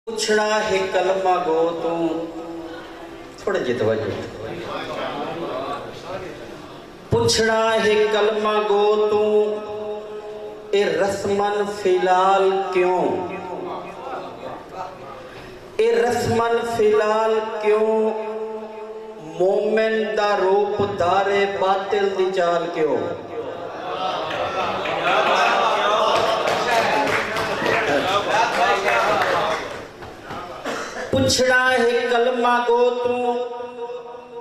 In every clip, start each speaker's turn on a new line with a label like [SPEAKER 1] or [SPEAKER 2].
[SPEAKER 1] पूछना है कलमा गो तू थोड़े जी तवज्जो। पूछना है कलमा गो तू ए रस्मन फिलहाल क्यों, ए रस्मन फिलहाल क्यों, मोमिन दा रूप दारे बातिल दी चाल क्यों। पूछना है कलमा गो तू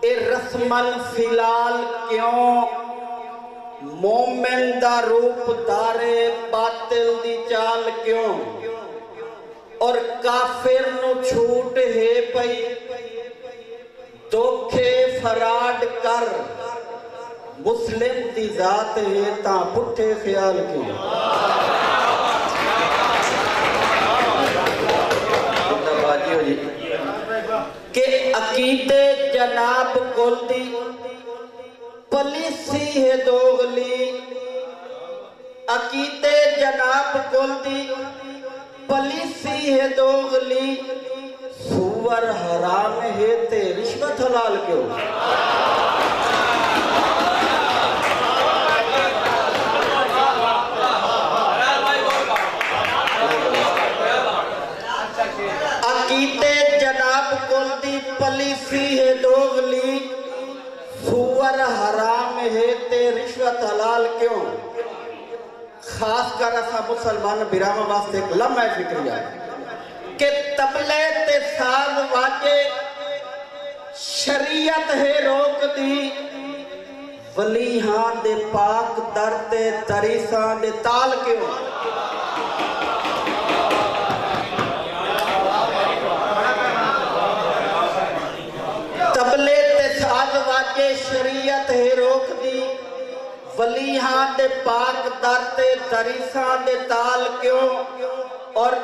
[SPEAKER 1] ए रस्मन फिलहाल क्यों, मोमिन दा रूप दारे बातिल दी चाल क्यों। और काफिर नु छूट है पई धोखे फराड कर, मुस्लिम दी जात है ता पुठे ख्याल क्यों। के अकीदे जनाब गोल्दी पलिसी है दोगली, अकीदे जनाब गोल्दी पलिसी है दोगली, सुवर हराम है ते रिश्वत हलाल क्यों। अकीदे जनाब गोल्दी पलिसी है दोगली, सुवर हराम है ते रिश्वत हलाल क्यों। खास कर असा मुसलमान बिराम वास्ते एक लम्हा फिक्रिया के तबले ते साज वाजे शरीयत है रोक दी, वलीहां दे पाक दर ते तरीसां दे ताल क्यों। तबले ते साज वाजे शरीयत है रोक दी, वलीहां दे पाक दर ते तरीसां दे ताल क्यों। और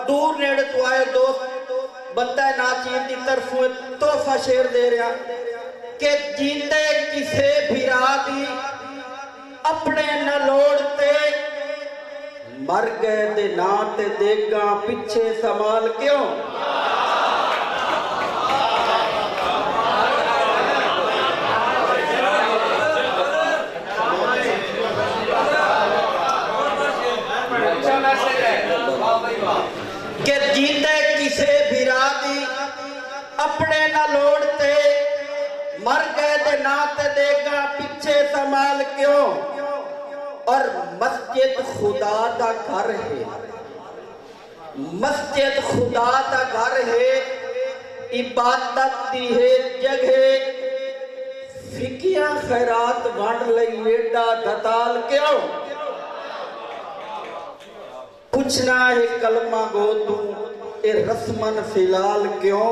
[SPEAKER 1] दूर नेड़े तो आए दोस्त बंदा नाचीर की तरफ तोहफा शेर दे रहा कि जीते किसे भिरा दी अपने न लोड़ते, मर गए दे ना ते देगा पिछे संभाल क्यों। के जीते किसे भिरा दी अपने न लोड़ते, मर गए दे नात देगा पीछे संभाल क्यों। और मस्जिद खुदा दा घर है, मस्जिद खुदा दा घर है, इबादत दी है जगह, फिकिया खैरात वंड लई वेडा दताल क्यों। पूछना है कलमा गो तू ए रस्मन फिलहाल क्यों,